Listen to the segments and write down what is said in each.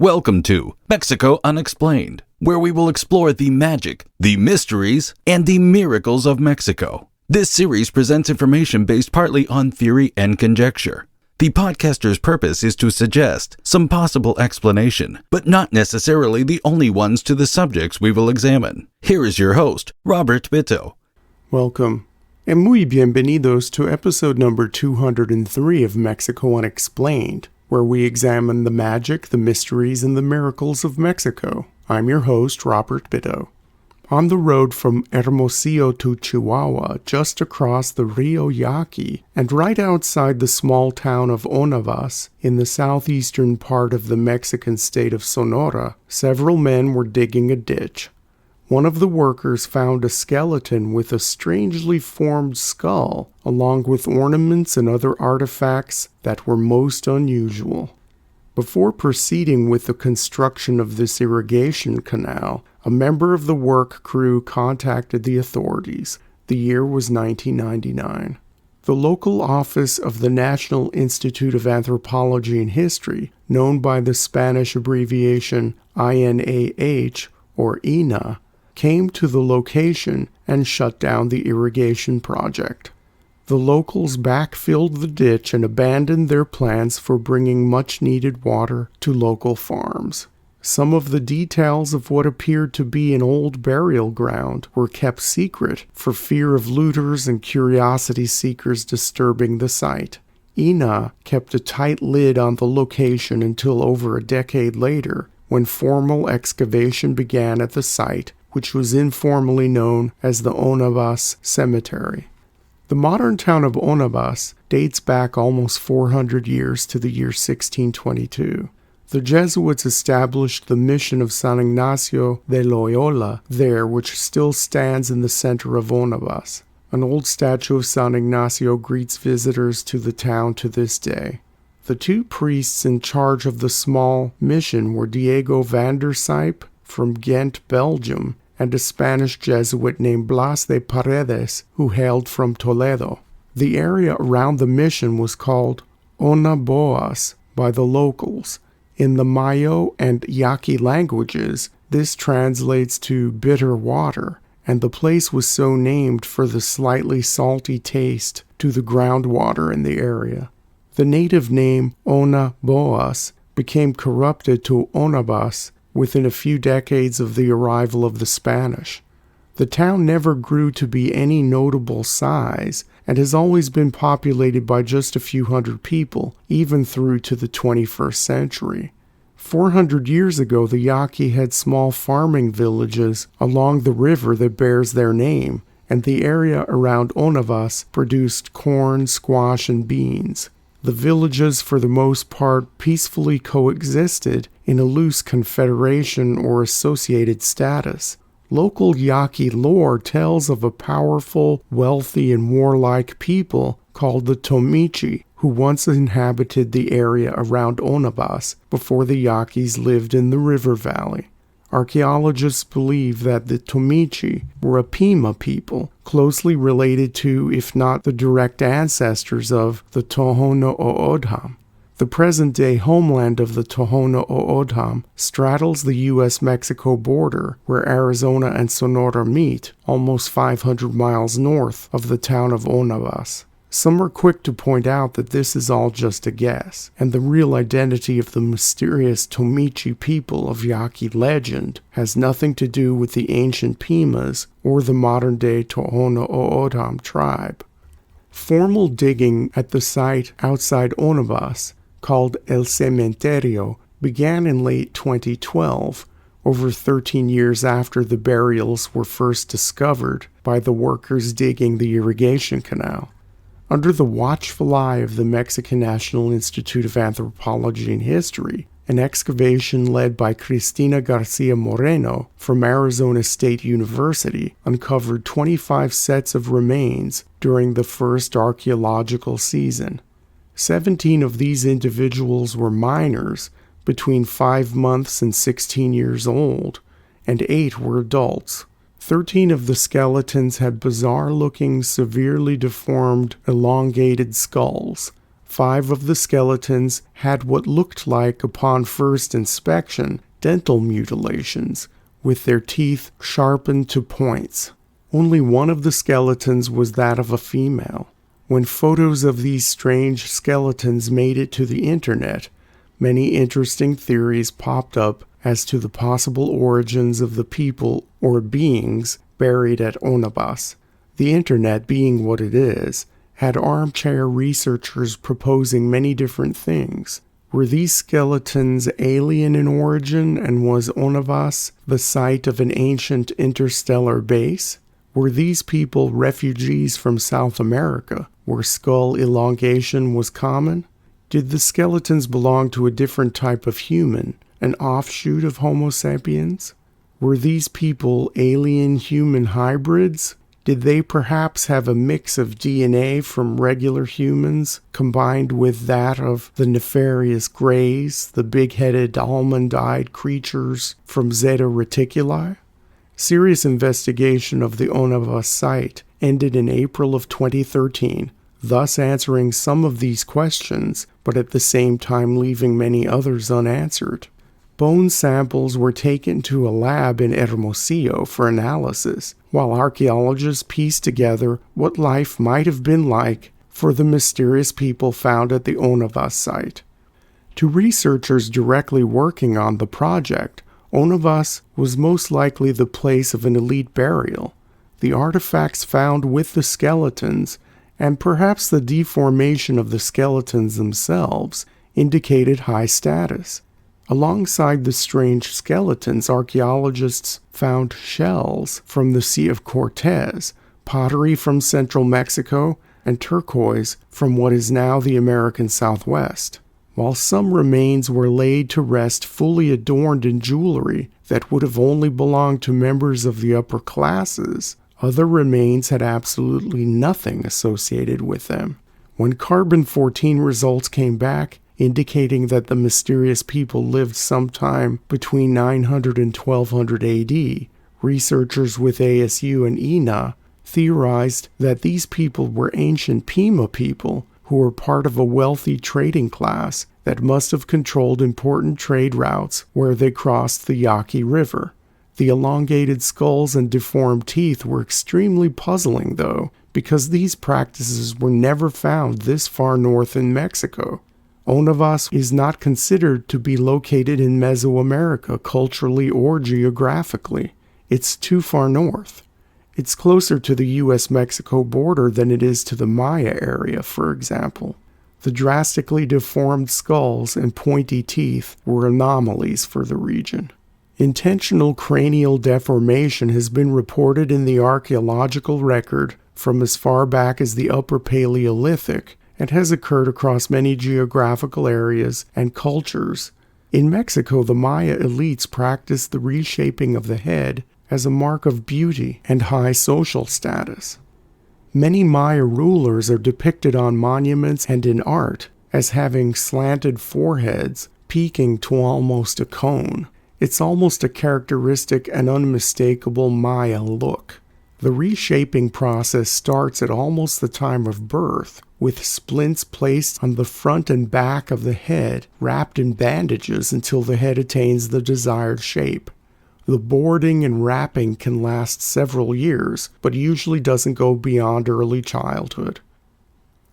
Welcome to Mexico Unexplained, where we will explore the magic, the mysteries, and the miracles of Mexico. This series presents information based partly on theory and conjecture. The podcaster's purpose is to suggest some possible explanation, but not necessarily the only ones to the subjects we will examine. Here is your host, Robert Bitto. Welcome, and muy bienvenidos to episode number 203 of Mexico Unexplained, where we examine the magic, the mysteries, and the miracles of Mexico. I'm your host, Robert Bitto. On the road from Hermosillo to Chihuahua, just across the Rio Yaqui, and right outside the small town of Ónavas, in the southeastern part of the Mexican state of Sonora, several men were digging a ditch. One of the workers found a skeleton with a strangely formed skull, along with ornaments and other artifacts that were most unusual. Before proceeding with the construction of this irrigation canal, a member of the work crew contacted the authorities. The year was 1999. The local office of the National Institute of Anthropology and History, known by the Spanish abbreviation INAH, or INA, came to the location and shut down the irrigation project. The locals backfilled the ditch and abandoned their plans for bringing much-needed water to local farms. Some of the details of what appeared to be an old burial ground were kept secret for fear of looters and curiosity seekers disturbing the site. INA kept a tight lid on the location until over a decade later, when formal excavation began at the site, which was informally known as the Ónavas Cemetery. The modern town of Ónavas dates back almost 400 years to the year 1622. The Jesuits established the mission of San Ignacio de Loyola there, which still stands in the center of Ónavas. An old statue of San Ignacio greets visitors to the town to this day. The two priests in charge of the small mission were Diego van der Sijp from Ghent, Belgium, and a Spanish Jesuit named Blas de Paredes, who hailed from Toledo. The area around the mission was called Ónavas by the locals. In the Mayo and Yaqui languages, this translates to bitter water, and the place was so named for the slightly salty taste to the groundwater in the area. The native name Ónavas became corrupted to Ónavas within a few decades of the arrival of the Spanish. The town never grew to be any notable size and has always been populated by just a few hundred people, even through to the 21st century. 400 years ago, the Yaqui had small farming villages along the river that bears their name, and the area around Ónavas produced corn, squash, and beans. The villages, for the most part, peacefully coexisted in a loose confederation or associated status. Local Yaqui lore tells of a powerful, wealthy, and warlike people called the Tomichi, who once inhabited the area around Ónavas before the Yaquis lived in the river valley. Archaeologists believe that the Tomichi were a Pima people, closely related to, if not the direct ancestors of, the Tohono O'odham. The present-day homeland of the Tohono O'odham straddles the U.S.-Mexico border, where Arizona and Sonora meet, almost 500 miles north of the town of Ónavas. Some are quick to point out that this is all just a guess, and the real identity of the mysterious Tomichi people of Yaqui legend has nothing to do with the ancient Pimas or the modern-day Tohono O'odham tribe. Formal digging at the site outside Ónavas, called El Cementerio, began in late 2012, over 13 years after the burials were first discovered by the workers digging the irrigation canal. Under the watchful eye of the Mexican National Institute of Anthropology and History, an excavation led by Cristina Garcia Moreno from Arizona State University uncovered 25 sets of remains during the first archaeological season. 17 of these individuals were minors, between 5 months and 16 years old, and 8 were adults. 13 of the skeletons had bizarre-looking, severely deformed, elongated skulls. 5 of the skeletons had what looked like, upon first inspection, dental mutilations, with their teeth sharpened to points. Only one of the skeletons was that of a female. When photos of these strange skeletons made it to the internet, many interesting theories popped up as to the possible origins of the people or beings buried at Ónavas. The internet, being what it is, had armchair researchers proposing many different things. Were these skeletons alien in origin, and was Ónavas the site of an ancient interstellar base? Were these people refugees from South America, where skull elongation was common? Did the skeletons belong to a different type of human, an offshoot of Homo sapiens? Were these people alien-human hybrids? Did they perhaps have a mix of DNA from regular humans combined with that of the nefarious Greys, the big-headed almond-eyed creatures from Zeta Reticuli? Serious investigation of the Ónavas site ended in April of 2013, thus answering some of these questions, but at the same time leaving many others unanswered. Bone samples were taken to a lab in Hermosillo for analysis, while archaeologists pieced together what life might have been like for the mysterious people found at the Ónavas site. To researchers directly working on the project, Ónavas was most likely the place of an elite burial. The artifacts found with the skeletons, and perhaps the deformation of the skeletons themselves, indicated high status. Alongside the strange skeletons, archaeologists found shells from the Sea of Cortez, pottery from central Mexico, and turquoise from what is now the American Southwest. While some remains were laid to rest fully adorned in jewelry that would have only belonged to members of the upper classes, other remains had absolutely nothing associated with them. When carbon-14 results came back, indicating that the mysterious people lived sometime between 900 and 1200 AD, researchers with ASU and ENA theorized that these people were ancient Pima people who were part of a wealthy trading class that must have controlled important trade routes where they crossed the Yaqui River. The elongated skulls and deformed teeth were extremely puzzling, though, because these practices were never found this far north in Mexico. Ónavas is not considered to be located in Mesoamerica culturally or geographically. It's too far north. It's closer to the U.S.-Mexico border than it is to the Maya area, for example. The drastically deformed skulls and pointy teeth were anomalies for the region. Intentional cranial deformation has been reported in the archaeological record from as far back as the Upper Paleolithic, and has occurred across many geographical areas and cultures. In Mexico, the Maya elites practiced the reshaping of the head as a mark of beauty and high social status. Many Maya rulers are depicted on monuments and in art as having slanted foreheads peaking to almost a cone. It's almost a characteristic and unmistakable Maya look. The reshaping process starts at almost the time of birth, with splints placed on the front and back of the head, wrapped in bandages until the head attains the desired shape. The boarding and wrapping can last several years, but usually doesn't go beyond early childhood.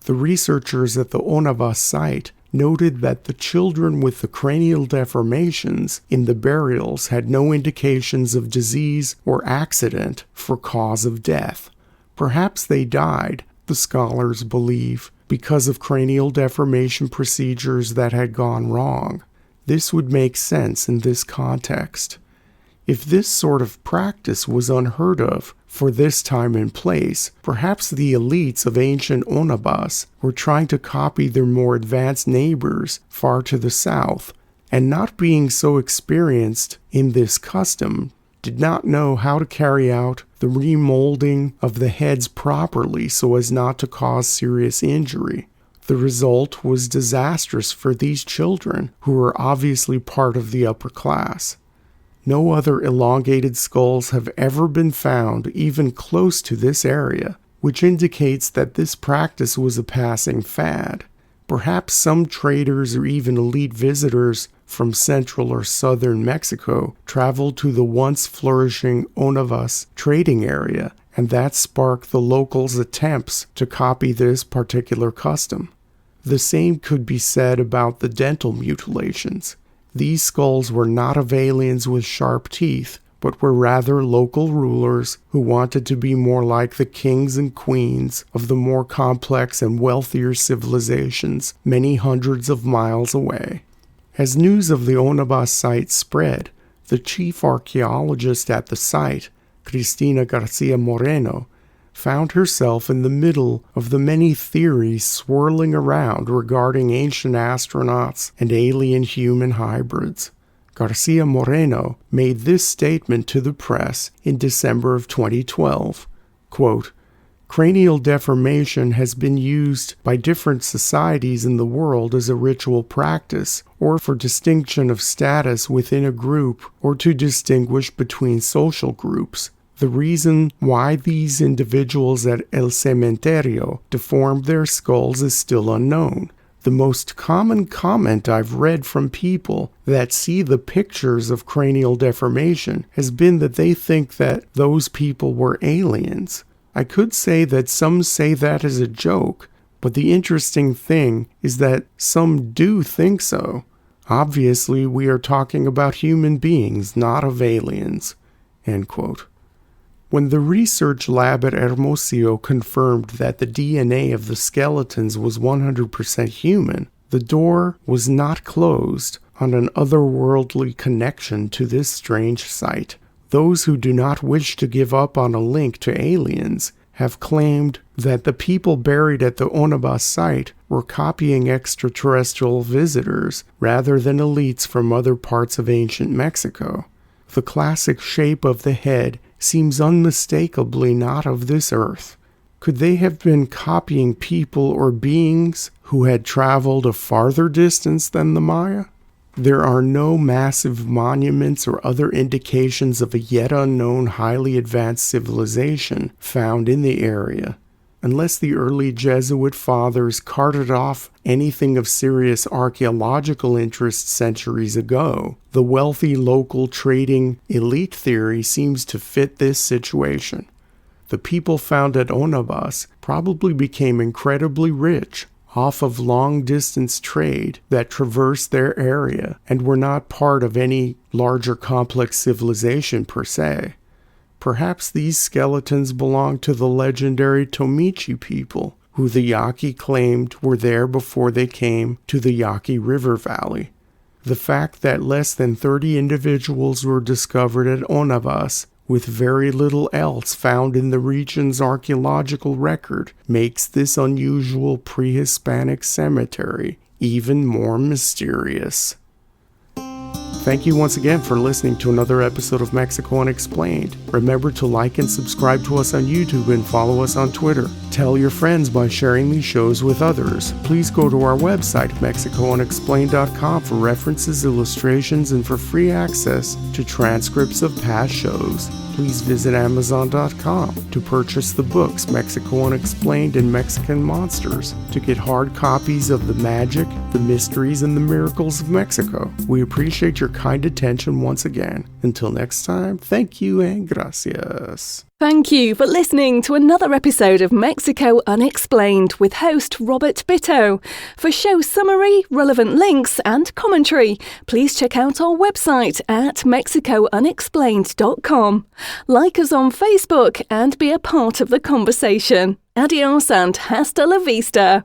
The researchers at the Ónavas site noted that the children with the cranial deformations in the burials had no indications of disease or accident for cause of death. Perhaps they died, the scholars believe, because of cranial deformation procedures that had gone wrong. This would make sense in this context. If this sort of practice was unheard of for this time and place, perhaps the elites of ancient Ónavas were trying to copy their more advanced neighbors far to the south, and not being so experienced in this custom, did not know how to carry out the remolding of the heads properly so as not to cause serious injury. The result was disastrous for these children, who were obviously part of the upper class. No other elongated skulls have ever been found even close to this area, which indicates that this practice was a passing fad. Perhaps some traders or even elite visitors from central or southern Mexico traveled to the once flourishing Ónavas trading area, and that sparked the locals' attempts to copy this particular custom. The same could be said about the dental mutilations. These skulls were not of aliens with sharp teeth, but were rather local rulers who wanted to be more like the kings and queens of the more complex and wealthier civilizations many hundreds of miles away. As news of the Ónavas site spread, the chief archaeologist at the site, Cristina Garcia Moreno, found herself in the middle of the many theories swirling around regarding ancient astronauts and alien-human hybrids. Garcia Moreno made this statement to the press in December of 2012, quote, "Cranial deformation has been used by different societies in the world as a ritual practice or for distinction of status within a group or to distinguish between social groups. The reason why these individuals at El Cementerio deformed their skulls is still unknown. The most common comment I've read from people that see the pictures of cranial deformation has been that they think that those people were aliens. I could say that some say that as a joke, but the interesting thing is that some do think so. Obviously, we are talking about human beings, not of aliens." End quote. When the research lab at Hermosillo confirmed that the DNA of the skeletons was 100% human, the door was not closed on an otherworldly connection to this strange site. Those who do not wish to give up on a link to aliens have claimed that the people buried at the Ónavas site were copying extraterrestrial visitors rather than elites from other parts of ancient Mexico. The classic shape of the head seems unmistakably not of this earth. Could they have been copying people or beings who had traveled a farther distance than the Maya? There are no massive monuments or other indications of a yet unknown highly advanced civilization found in the area. Unless the early Jesuit fathers carted off anything of serious archaeological interest centuries ago, the wealthy local trading elite theory seems to fit this situation. The people found at Ónavas probably became incredibly rich off of long-distance trade that traversed their area and were not part of any larger complex civilization per se. Perhaps these skeletons belong to the legendary Tomichi people, who the Yaqui claimed were there before they came to the Yaqui River Valley. The fact that less than 30 individuals were discovered at Ónavas, with very little else found in the region's archaeological record, makes this unusual pre-Hispanic cemetery even more mysterious. Thank you once again for listening to another episode of Mexico Unexplained. Remember to like and subscribe to us on YouTube and follow us on Twitter. Tell your friends by sharing these shows with others. Please go to our website, MexicoUnexplained.com, for references, illustrations, and for free access to transcripts of past shows. Please visit Amazon.com to purchase the books Mexico Unexplained and Mexican Monsters to get hard copies of the magic, the mysteries, and the miracles of Mexico. We appreciate your kind attention once again. Until next time, thank you and gracias. Thank you for listening to another episode of Mexico Unexplained with host Robert Bitto. For show summary, relevant links and commentary, please check out our website at mexicounexplained.com. Like us on Facebook and be a part of the conversation. Adios and hasta la vista.